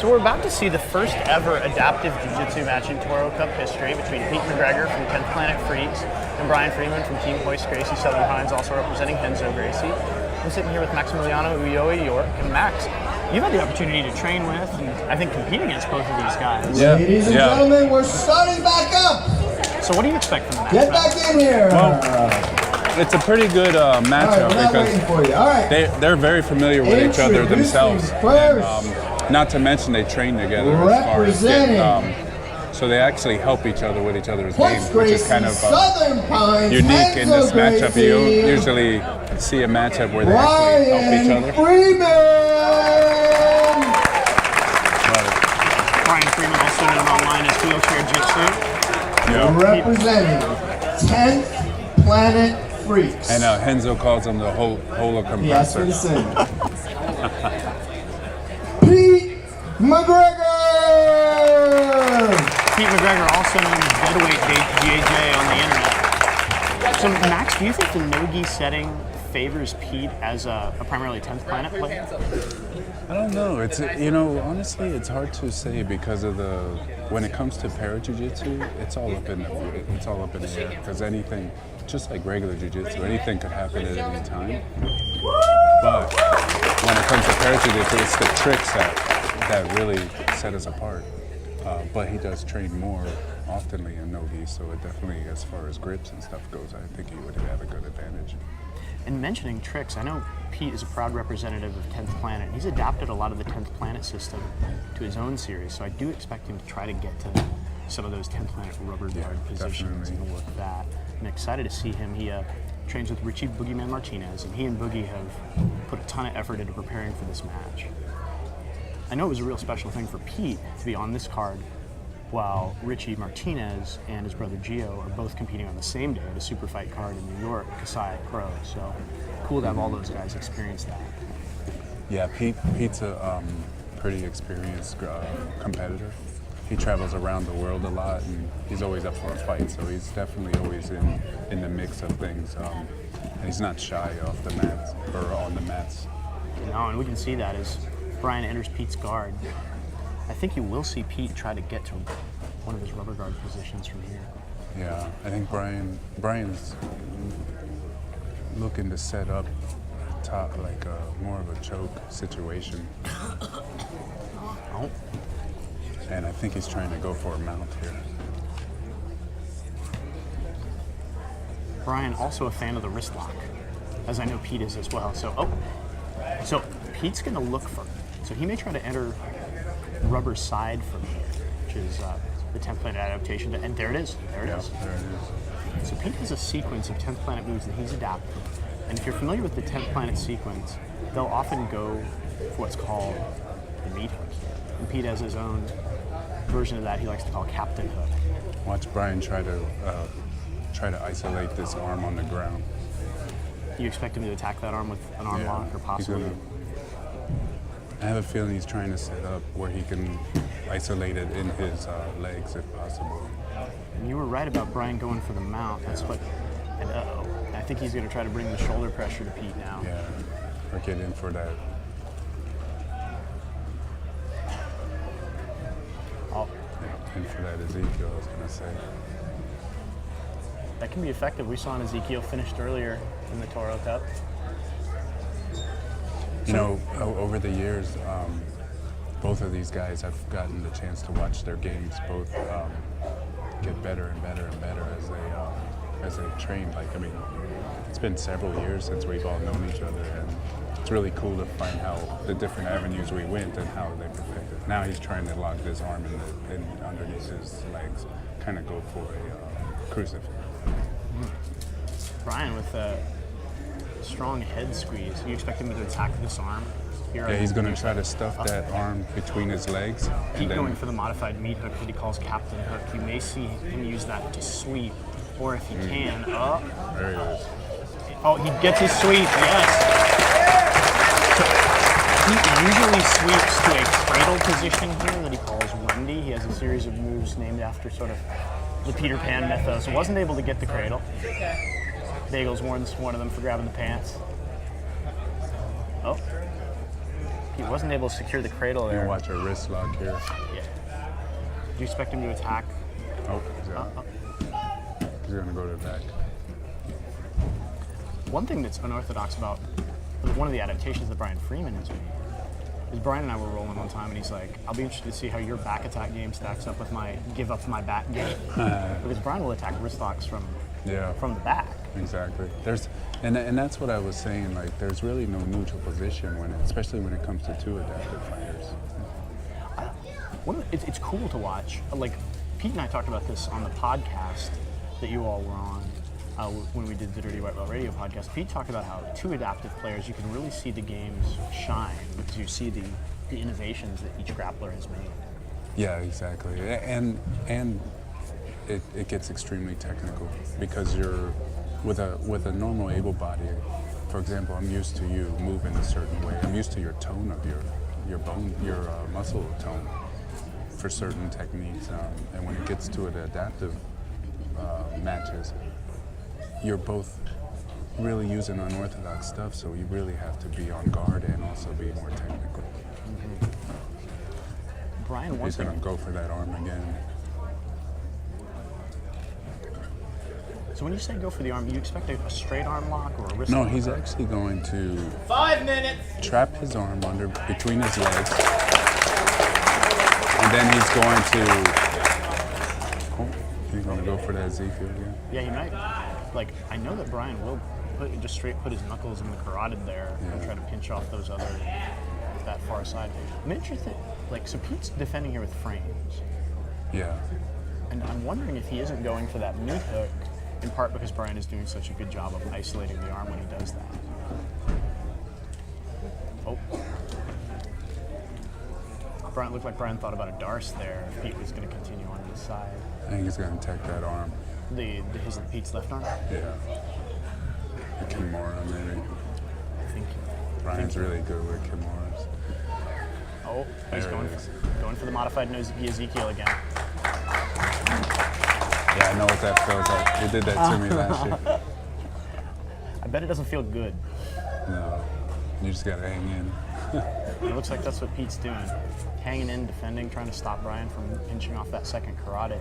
So we're about to see the first ever adaptive jiu-jitsu match in Toro Cup history between Pete McGregor from 10th Planet Freaks and Brian Freeman from Team Royce Gracie Southern Pines, also representing Renzo Gracie. I'm sitting here with Maximiliano, Ulloa, York, and Max. You've had the opportunity to train with and I think compete against both of these guys. Yeah. Ladies and gentlemen, we're starting back up. So what do you expect from the match? Get back in here. Well, it's a pretty good matchup because they're very familiar with each other themselves. And, not to mention they train together as far as so they actually help each other with each other's games, which is kind of unique in this matchup. You usually see a matchup where they actually help each other. Brian Freeman, also known online as ParaJiuJitsu. Representing 10th Planet Freaks. And Renzo calls them the Ulloa compressor. Yes, for the same. Pete McGregor! Pete McGregor, also known as Deadweight JJ on the internet. So Max, do you think the no-gi setting favors Pete as a primarily 10th Planet player? I don't know. It's honestly, it's hard to say because of when it comes to ParaJiuJitsu, it's all up in the air because anything, just like regular jiu-jitsu, anything could happen at any time. But when it comes to ParaJiuJitsu, it's the tricks that really set us apart. But he does train more oftenly in no-gi, so it definitely, as far as grips and stuff goes, I think he would have a good advantage. And mentioning tricks, I know Pete is a proud representative of 10th Planet. He's adapted a lot of the 10th Planet system to his own series, so I do expect him to try to get to some of those 10th Planet rubber guard positions and work that. I'm excited to see him. He trains with Richie Boogeyman Martinez, and he and Boogie have put a ton of effort into preparing for this match. I know it was a real special thing for Pete to be on this card while Richie Martinez and his brother Gio are both competing on the same day at a super fight card in New York, Kasai Pro. So cool to have all those guys experience that. Yeah, Pete's a pretty experienced competitor. He travels around the world a lot, and he's always up for a fight. So he's definitely always in the mix of things, and he's not shy off the mats or on the mats. No, and we can see that as Brian enters Pete's guard. I think you will see Pete try to get to one of his rubber guard positions from here. Yeah, I think Brian's looking to set up top like more of a choke situation. Oh. And I think he's trying to go for a mount here. Brian, also a fan of the wrist lock, as I know Pete is as well. So Pete's going to look for, so he may try to enter rubber side from here, which is the 10th Planet adaptation. And there it is. There it is. So Pete has a sequence of 10th Planet moves that he's adapted. And if you're familiar with the 10th Planet sequence, they'll often go for what's called the meat hook. And Pete has his own version of that he likes to call Captain Hook. Watch Brian try to isolate this arm on the ground. You expect him to attack that arm with an arm lock or possibly? I have a feeling he's trying to set up where he can isolate it in his legs if possible. And you were right about Brian going for the mount. That's what, and I think he's going to try to bring the shoulder pressure to Pete now. Yeah, or get in for that. Oh. Yeah, in for that Ezekiel, I was going to say. That can be effective. We saw an Ezekiel finished earlier in the Toro Cup. You know, over the years, both of these guys have gotten the chance to watch their games both get better and better and better as they train. Like, I mean, it's been several years since we've all known each other, and it's really cool to find how the different avenues we went and how they perfected. Now he's trying to lock this arm in underneath his legs, kind of go for a crucifix. Brian with a strong head squeeze. You expect him to attack this arm? Here Yeah, he's going to try to stuff that arm between his legs. Keep going for the modified meat hook that he calls Captain Hook. You may see him use that to sweep, or if he can, There he is. Oh, he gets his sweep, yes. So he usually sweeps to a cradle position here that he calls Wendy. He has a series of moves named after sort of the Peter Pan mythos. Wasn't able to get the cradle. Bagel's one of them for grabbing the pants. Oh. Pete he wasn't able to secure the cradle You there. watch a wrist lock here. Yeah. Do you expect him to attack? Oh, he's gonna go to the back. One thing that's unorthodox about one of the adaptations that Brian Freeman has made is Brian and I were rolling one time, and he's like, "I'll be interested to see how your back attack game stacks up with my give up my back game," because Brian will attack wrist locks from the back. Exactly. And that's what I was saying. Like, there's really no neutral position especially when it comes to two adaptive fighters. It's cool to watch. Like Pete and I talked about this on the podcast that you all were on when we did the Dirty White Belt Radio podcast. Pete talked about how two adaptive players, you can really see the games shine because you see the innovations that each grappler has made. Yeah, exactly. And it gets extremely technical because you're with a normal able body. For example, I'm used to you moving a certain way. I'm used to your tone of your bone, your muscle tone for certain techniques. And when it gets to the adaptive matches, you're both really using unorthodox stuff, so you really have to be on guard and also be more technical. Mm-hmm. Brian, he's going to go for that arm again. So when you say go for the arm, you expect a straight arm lock or a wrist No, lock? he's actually going to 5 minutes. Trap his arm between his legs, and then he's going to go for that Z field again. Yeah, he might. Like, I know that Brian will just straight put his knuckles in the carotid there and try to pinch off those other, that far side. I'm interested, like, so Pete's defending here with frames. Yeah. And I'm wondering if he isn't going for that mid hook, in part because Brian is doing such a good job of isolating the arm when he does that. Oh. Brian looked like Brian thought about a Darce there. Pete was going to continue on the side. I think he's going to take that arm. His Pete's left arm? Yeah. The Kimura, maybe. I think. Brian's really good with Kimuras. Oh, he's going for the modified nose Ezekiel again. Yeah, I know what that feels like. He did that to me last year. I bet it doesn't feel good. No, you just gotta hang in. It looks like that's what Pete's doing. Hanging in, defending, trying to stop Brian from pinching off that second carotid.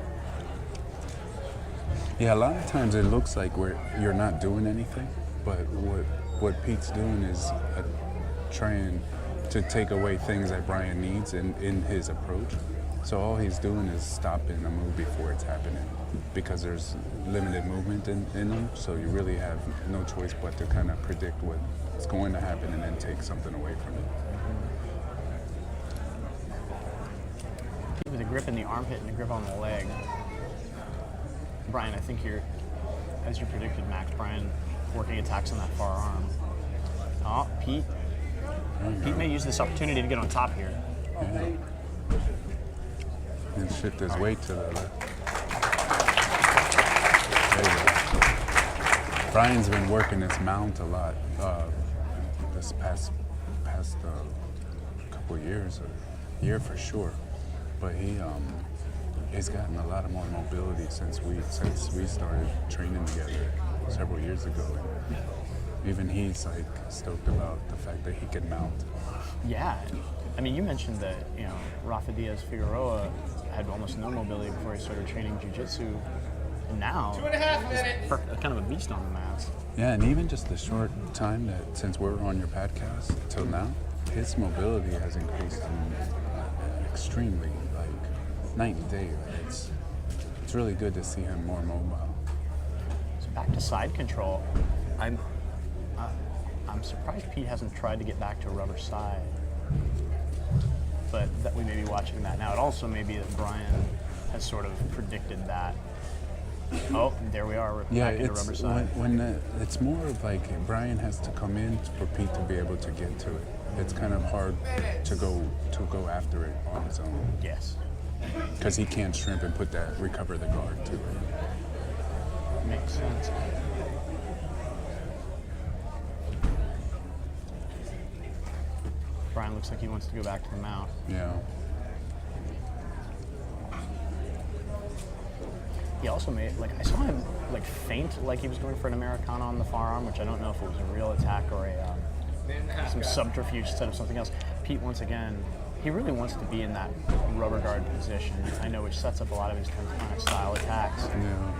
Yeah, a lot of times it looks like you're not doing anything, but what Pete's doing is trying to take away things that Brian needs in his approach. So all he's doing is stopping a move before it's happening, because there's limited movement in him, so you really have no choice but to kind of predict what's going to happen and then take something away from it. With a grip in the armpit and a grip on the leg. Brian, I think as you predicted, Max, Brian working attacks on that far arm. Oh, Pete may use this opportunity to get on top here. Yeah. And shift his weight to the left. There you go. Brian's been working his mount a lot this past couple years, a year for sure. But he's gotten a lot of more mobility since we started training together several years ago. And even he's like stoked about the fact that he can mount. Yeah, I mean, you mentioned that Rafa Diaz Figueroa had almost no mobility before he started training jiu-jitsu, and now 2.5 minutes. kind of a beast on the mats. Yeah, and even just the short time that since we're on your podcast till now, his mobility has increased extremely, like night and day. It's really good to see him more mobile. So back to side control. I'm surprised Pete hasn't tried to get back to a rubber side, but that we may be watching that now. It also may be that Brian has sort of predicted that. Oh, there we are. We're back into rubber side. It's more of like Brian has to come in for Pete to be able to get to it. It's kind of hard to go after it on his own. Yes. Because he can't shrimp and recover the guard to it. Makes sense. Brian looks like he wants to go back to the mount. Yeah. He also made, I saw him feint like he was going for an Americana on the forearm, which I don't know if it was a real attack or some subterfuge instead of something else. Pete, once again, he really wants to be in that rubber guard position, I know, which sets up a lot of his 10th planet style attacks. Yeah.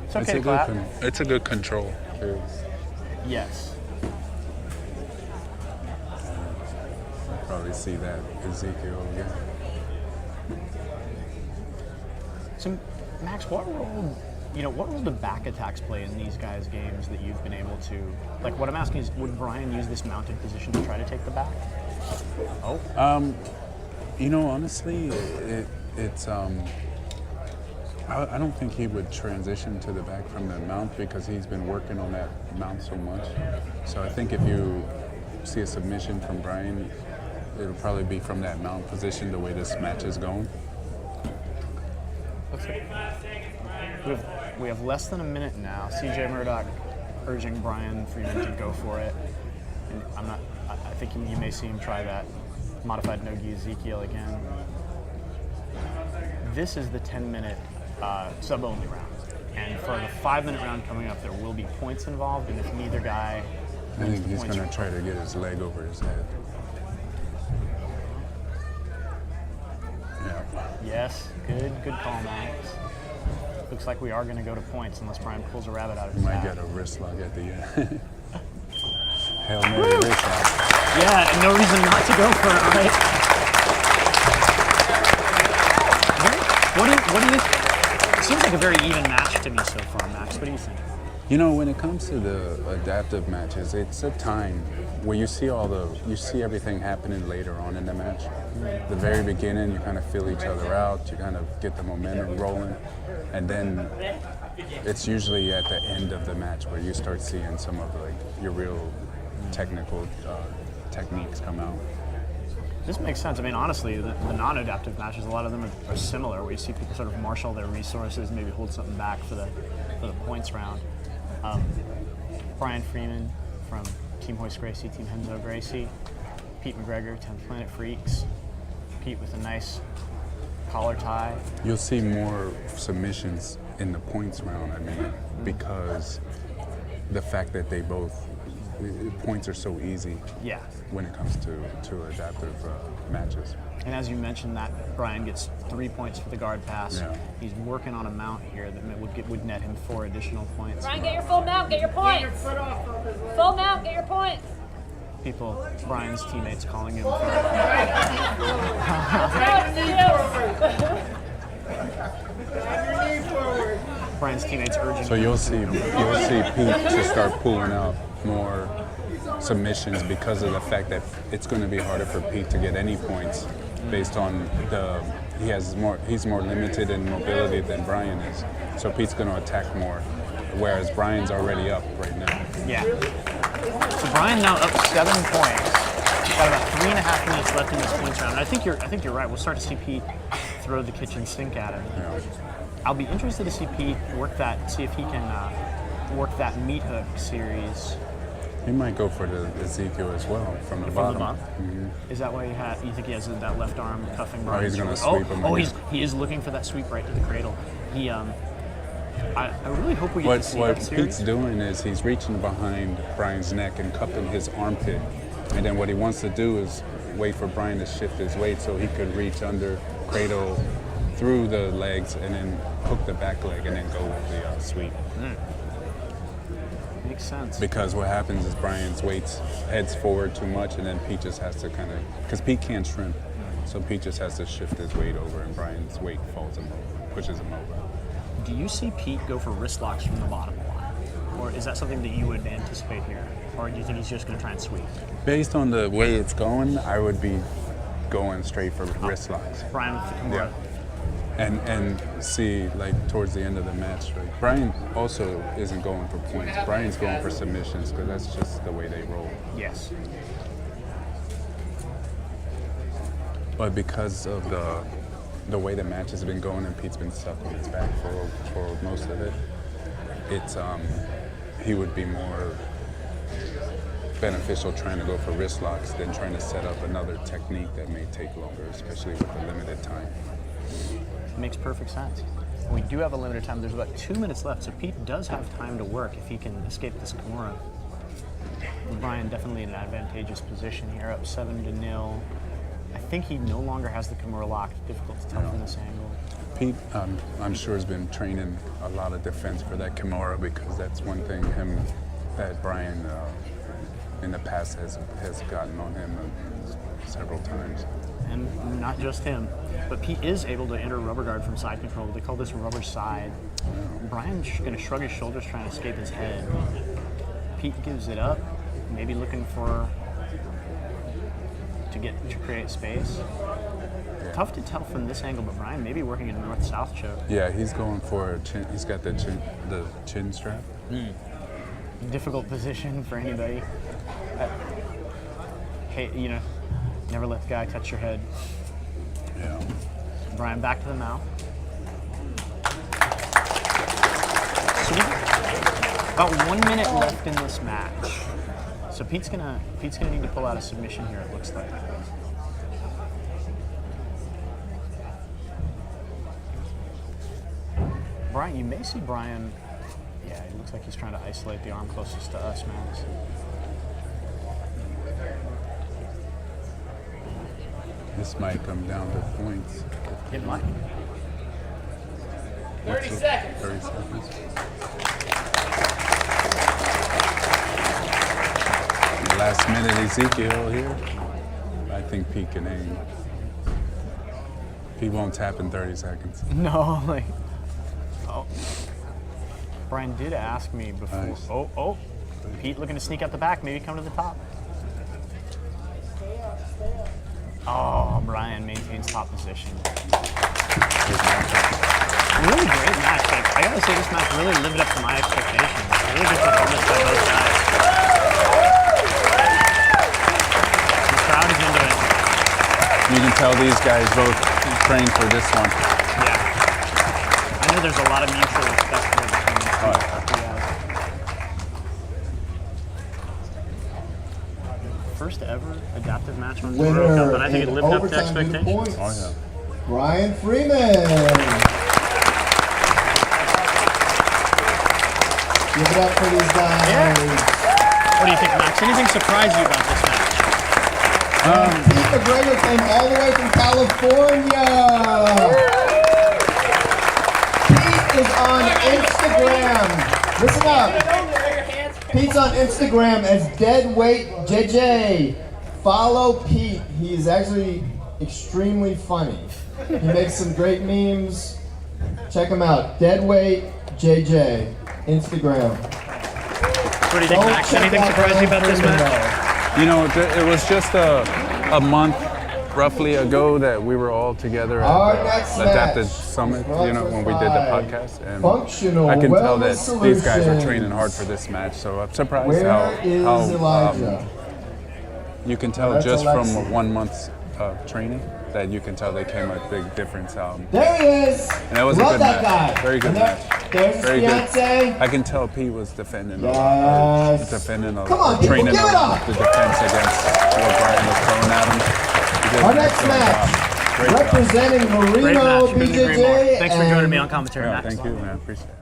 It's okay to clap. It's a good control. Too. Yes. Probably see that Ezekiel again. So, Max, what role do back attacks play in these guys' games that you've been able to? Like, what I'm asking is, would Brian use this mounted position to try to take the back? Oh. Honestly, I don't think he would transition to the back from the mount because he's been working on that mount so much. So I think if you see a submission from Brian, it'll probably be from that mount position the way this match is going. We have less than a minute now. CJ Murdoch urging Brian Freeman to go for it. And I think you may see him try that modified no-gi Ezekiel again. This is the 10-minute sub-only round. And for the 5-minute round coming up, there will be points involved, and if neither guy I think he's going to try to get his leg over his head. Yeah. Yes, good call, Max. Looks like we are going to go to points unless Brian pulls a rabbit out of his Might hat. get a wrist lock at the end. Hail Mary wrist lock. Yeah, and no reason not to go for it, right? What do you it seems like a very even match to me so far, Max. What do you think? When it comes to the adaptive matches, it's a time where you see everything happening later on in the match. The very beginning, you kind of feel each other out, you kind of get the momentum rolling, and then it's usually at the end of the match where you start seeing some of your real technical techniques come out. This makes sense. I mean, honestly, the non-adaptive matches, a lot of them are similar, where you see people sort of marshal their resources, maybe hold something back for the points round. Brian Freeman from Team Royce Gracie, Team Renzo Gracie, Pete McGregor, 10th Planet Freaks. Pete with a nice collar tie. You'll see more submissions in the points round, because the fact that points are so easy Yeah. when it comes to adaptive matches. And as you mentioned, that Brian gets 3 points for the guard pass. Yeah. He's working on a mount here that would net him 4 additional points. Brian, get your full mount, get your points. Full mount, get your points. Brian's teammates calling him. Brian's teammates urging. So you'll see Pete to start pulling out more submissions because of the fact that it's going to be harder for Pete to get any points based on he's more limited in mobility than Brian is. So Pete's going to attack more, whereas Brian's already up right now. Yeah. So Brian now up 7 points. Got about 3.5 minutes left in this points round. And I think you're right. We'll start to see Pete throw the kitchen sink at him. Yeah. I'll be interested to see Pete see if he can work that meat hook series. He might go for the Ezekiel as well from the bottom. Mm-hmm. Is that why you think he has that left arm cuffing Brian? He's going to sweep him. He is looking for that sweep right to the cradle. I really hope we get to see that series. What Pete's doing is he's reaching behind Brian's neck and cupping his armpit. And then what he wants to do is wait for Brian to shift his weight so he could reach under, cradle through the legs, and then hook the back leg and then go with the sweep. Makes sense. Because what happens is Brian's weight heads forward too much, and then Pete just has to because Pete can't shrimp, so Pete just has to shift his weight over, and Brian's weight falls him over, pushes him over. Do you see Pete go for wrist locks from the bottom a lot? Or is that something that you would anticipate here? Or do you think he's just going to try and sweep? Based on the way it's going, I would be going straight for wrist locks. Brian with the Kimura. Yeah. And see, towards the end of the match, Brian also isn't going for points. Brian's going for submissions because that's just the way they roll. Yes. But because of the way the match has been going and Pete's been stuck on his back for most of it, he would be more beneficial trying to go for wrist locks than trying to set up another technique that may take longer, especially with the limited time. Makes perfect sense. We do have a limited time. There's about 2 minutes left, so Pete does have time to work if he can escape this Kimura. Brian definitely in an advantageous position here, up 7-0. I think he no longer has the Kimura lock. Difficult to tell from this angle. Pete, I'm sure, has been training a lot of defense for that Kimura because that's one thing that Brian in the past has gotten on him several times. And not just him, but Pete is able to enter rubber guard from side control. They call this rubber side. Brian's going to shrug his shoulders trying to escape his head. Pete gives it up, maybe looking to create space. Yeah. Tough to tell from this angle, but Brian may be working in a north-south choke. Yeah, he's going for a chin. He's got the chin strap. Difficult position for anybody. Hey, never let the guy touch your head. Yeah. Brian, back to the mouth. So we got about 1 minute left in this match. So Pete's gonna need to pull out a submission here, it looks like. Brian, you may see Brian. Yeah, it looks like he's trying to isolate the arm closest to us, Max. This might come down to points. It might. 30 seconds. 30 seconds. Last minute Ezekiel here. I think Pete can aim. He won't tap in 30 seconds. No, like. Oh. Brian did ask me before. Nice. Oh. Pete looking to sneak out the back, maybe come to the top. Oh, Brian maintains top position. Really great match. Like, I gotta say, this match really lived up to my expectations. Really good performance by both guys. The crowd is into it. You can tell these guys both trained for this one. Yeah. I know there's a lot of mutual respect for between these two guys. First ever adaptive match on Toro Cup, Winner and I think it in lived up to overtime due to expectations. points. Oh, yeah. Brian Freeman. Give it up for these guys. Yeah. What do you think, Max? Anything surprise you about this match? Pete McGregor came all the way from California. Pete is on Instagram. Listen up. Pete's on Instagram as Deadweight JJ. Follow Pete. He is actually extremely funny. He makes some great memes. Check him out. Deadweight JJ. Instagram. What do you think, Max? Anything surprise you about this match? You know, it was just a month roughly ago that we were all together Our at next the Adapted match Summit, is you know, when we did the by podcast. And Functional I can tell that Wellness these guys are Solutions. training hard for this match, so I'm surprised Where is how Elijah? you can tell That's just Alexi. from 1 month's training that you can tell they came a big difference. There he is. And that was a Love good that match. guy. Very good And there- match. There's his Very good. fiance. I can tell Pete was defending Yes. defending Come on, people, training give it up. the defense against what Brian was throwing at him. He did Our an next excellent match, job. Great job. representing Great Marino match. Couldn't agree more. BJJ. Thanks for joining me and on commentary, Yeah, Max. thank you, man. Appreciate it.